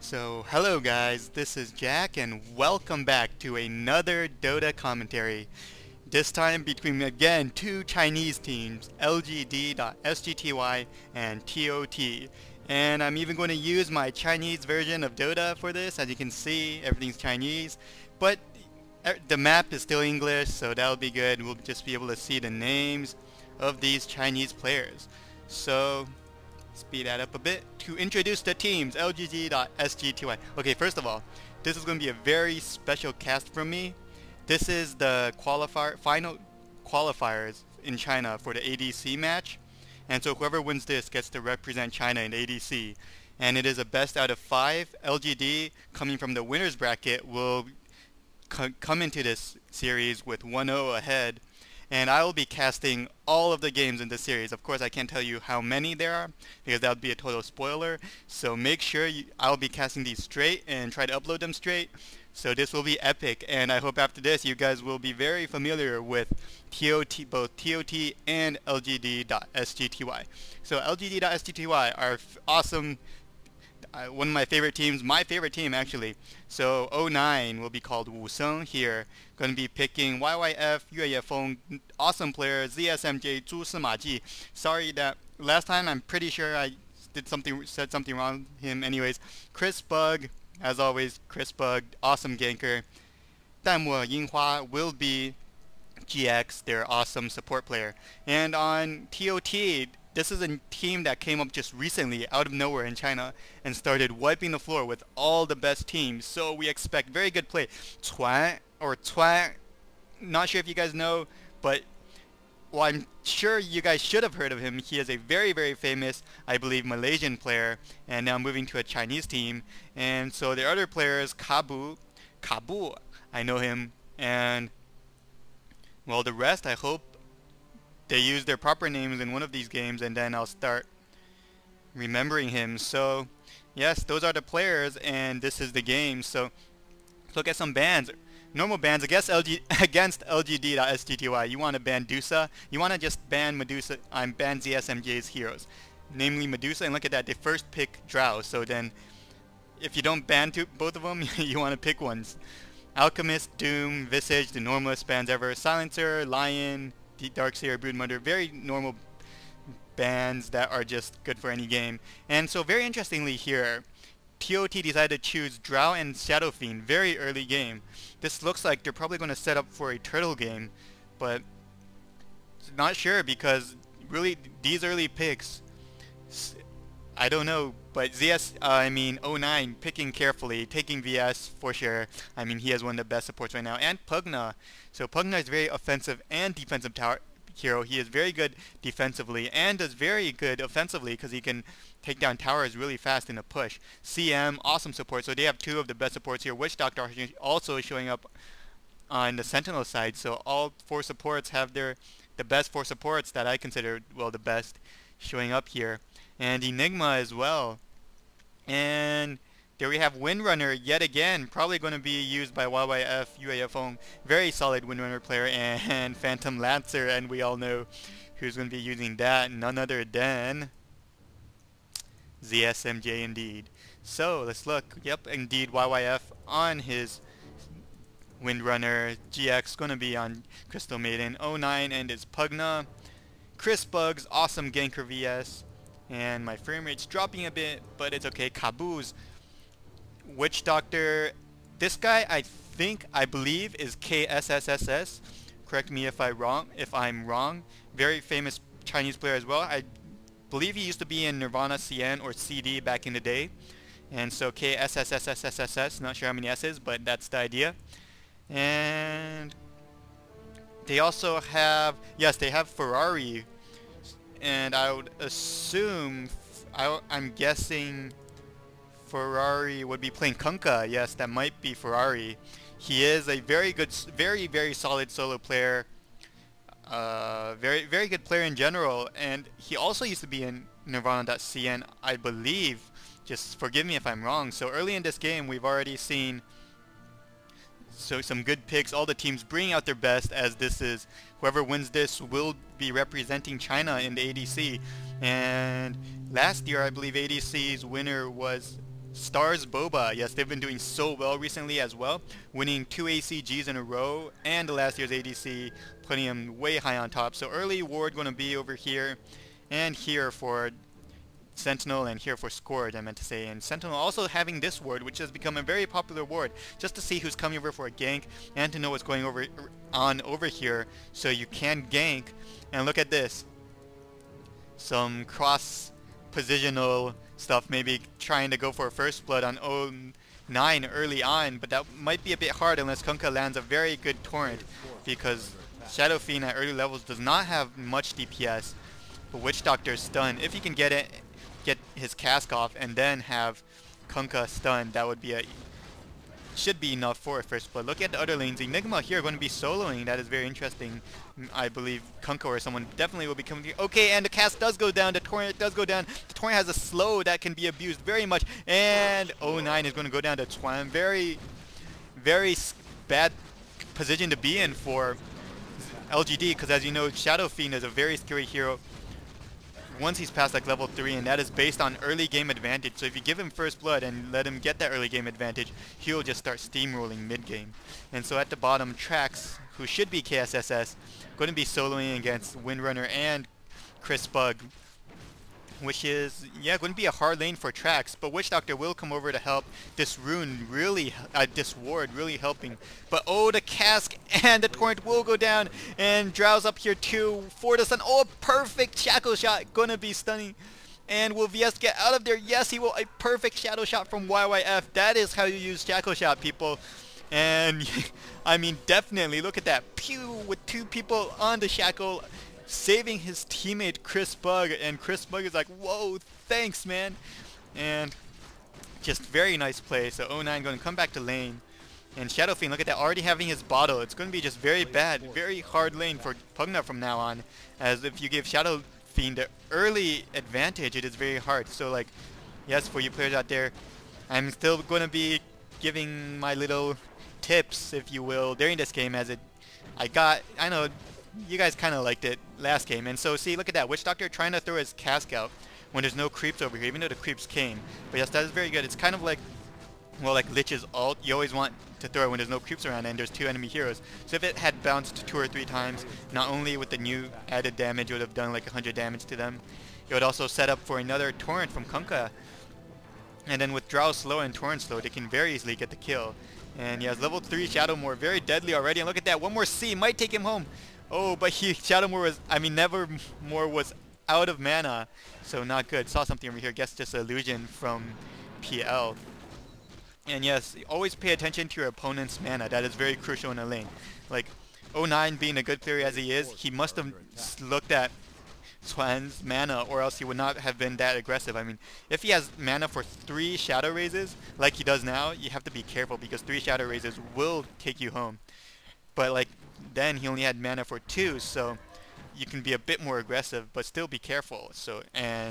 So, hello guys, this is Jack and welcome back to another Dota commentary. This time between, again, two Chinese teams, LGD.sGty and ToT. And I'm even going to use my Chinese version of Dota for this. As you can see, everything's Chinese. But the map is still English, so that'll be good. We'll just be able to see the names of these Chinese players. So, speed that up a bit to introduce the teams, LGD.sGty. Okay, first of all, this is going to be a very special cast from me. This is the final qualifiers in China for the ADC match. And so whoever wins this gets to represent China in ADC. And it is a best out of 5. LGD, coming from the winner's bracket, will come into this series with 1-0 ahead. And I will be casting all of the games in this series. Of course, I can't tell you how many there are, because that would be a total spoiler. So make sure I'll be casting these straight and try to upload them straight. So this will be epic, and I hope after this you guys will be very familiar with ToT, both ToT and LGD.sGty. So LGD.sGty are awesome. One of my favorite teams, my favorite team actually. So 09 will be called Wuseng here. Going to be picking YYF, Yueyefeng, awesome player, ZSMJ, Zhu Sima Ji. Sorry that last time I'm pretty sure I said something wrong with him. Anyways, Chris Bug, as always, Chris Bug, awesome ganker. Danmo Yinghua will be GX, their awesome support player. And on ToT, this is a team that came up just recently out of nowhere in China and started wiping the floor with all the best teams. So we expect very good play. Cuan, not sure if you guys know, but well, I'm sure you guys should have heard of him. He is a very, very famous, I believe, Malaysian player, and now moving to a Chinese team. And so the other players, Kabu, I know him, and well, the rest, I hope they use their proper names in one of these games, and then I'll start remembering him. So yes, those are the players, and this is the game. So look at some bans. Normal bans against LGD.sGty. You want to ban Dusa. You want to just ban Medusa. Ban ZSMJ's heroes, namely Medusa. And look at that, they first pick Drow. So then, if you don't ban both of them, you want to pick ones. Alchemist, Doom, Visage, the normalest bans ever. Silencer, Lion, Darkseer, Broodmother, very normal bans that are just good for any game. And so very interestingly here, ToT decided to choose Drow and Shadow Fiend very early game. This looks like they're probably going to set up for a turtle game, but not sure, because really these early picks, I don't know, but '09 picking carefully, taking VS for sure. I mean, he has one of the best supports right now, and Pugna. So Pugna is very offensive and defensive tower hero. He is very good defensively and does very good offensively because he can take down towers really fast in a push. CM, awesome support. So they have two of the best supports here. Witch Doctor also showing up on the Sentinel side. So all 4 supports have the best 4 supports that I consider, well, the best, showing up here. And Enigma as well. And there we have Windrunner yet again, probably going to be used by YYF, Yueyefeng, very solid Windrunner player, and Phantom Lancer, and we all know who's going to be using that, none other than ZSMJ indeed. So let's look. Yep, indeed, YYF on his Windrunner. GX going to be on Crystal Maiden. 09 and his Pugna. Chris Bugs, awesome ganker VS. And my frame rate's dropping a bit, but it's okay. Kabu's Witch Doctor. This guy, I believe, is KSSSS. Correct me if I'm wrong. Very famous Chinese player as well. I believe he used to be in Nirvana CN or CD back in the day. And so KSSSSSS, not sure how many S's, but that's the idea. And they also have, yes, they have Ferrari. And I would assume, I'm guessing Ferrari would be playing Kunkka. Yes, that might be Ferrari. He is a very good, very, very solid solo player. Very, very good player in general. And he also used to be in Nirvana.cn, I believe. Just forgive me if I'm wrong. So early in this game, we've already seen some good picks. All the teams bringing out their best, as this is, whoever wins this will be representing China in the ADC. And last year, I believe ADC's winner was Stars Boba. Yes, they've been doing so well recently as well, winning 2 ACGs in a row, and the last year's ADC, putting him way high on top. So early ward going to be over here, and here for Sentinel, and here for Scourge, I meant to say. And Sentinel also having this ward, which has become a very popular ward, just to see who's coming over for a gank, and to know what's going on over here, so you can gank. And look at this. Some cross-positional stuff, maybe trying to go for a first blood on 09 early on, but that might be a bit hard unless Kunkka lands a very good torrent, because Shadow Fiend at early levels does not have much DPS. But Witch Doctor stun, if he can get his cask off and then have Kunkka stunned, that would be should be enough for a first blood. Look at the other lanes. Enigma here going to be soloing. That is very interesting. I believe Kunkka or someone definitely will be coming. Okay, and the cast does go down. The torrent does go down. The torrent has a slow that can be abused very much. And 09 is going to go down to Twan. Very, very bad position to be in for LGD, because as you know, Shadow Fiend is a very scary hero once he's past like level 3, and that is based on early game advantage. So if you give him first blood and let him get that early game advantage, he'll just start steamrolling mid game. And so at the bottom, Trax, who should be KSSS, going to be soloing against Windrunner and Chris Bug, which is, yeah, going to be a hard lane for Trax, but Witch Doctor will come over to help. This rune really, this ward really helping. But oh, the cask and the torrent will go down, and Drow's up here too for the stun. Oh, perfect shackle shot, gonna be stunning. And will VS get out of there? Yes, he will. A perfect shadow shot from YYF. That is how you use shackle shot, people. And I mean, definitely look at that. Pew, with 2 people on the shackle, saving his teammate Chris Bug, and Chris Bug is like, whoa, thanks, man. And just very nice play. So 09 going to come back to lane, and Shadow Fiend, look at that, already having his bottle. It's going to be just very bad, very hard lane for Pugna from now on, as if you give Shadow Fiend the early advantage, it is very hard. So like, yes, for you players out there, I'm still going to be giving my little tips, if you will, during this game, as I know you guys kind of liked it last game. And so see, look at that, Witch Doctor trying to throw his cask out when there's no creeps over here, even though the creeps came. But yes, that is very good. It's kind of like, well, like Lich's ult. You always want to throw it when there's no creeps around and there's 2 enemy heroes. So if it had bounced 2 or 3 times, not only with the new added damage, it would have done like 100 damage to them, it would also set up for another torrent from Kunkka. And then with Drow slow and torrent slow, they can very easily get the kill. And he has level 3 Shadowmoor, very deadly already. And look at that, one more C might take him home. Oh, but Shadowmoor was, Nevermore was out of mana, so not good. Saw something over here, guess just illusion from PL. And yes, always pay attention to your opponent's mana. That is very crucial in a lane. Like, 09 being a good player as he is, he must have looked at Swan's mana, or else he would not have been that aggressive. I mean, if he has mana for 3 Shadow Raises, like he does now, you have to be careful, because 3 Shadow Raises will take you home. But like, then he only had mana for 2, so you can be a bit more aggressive, but still be careful. So, and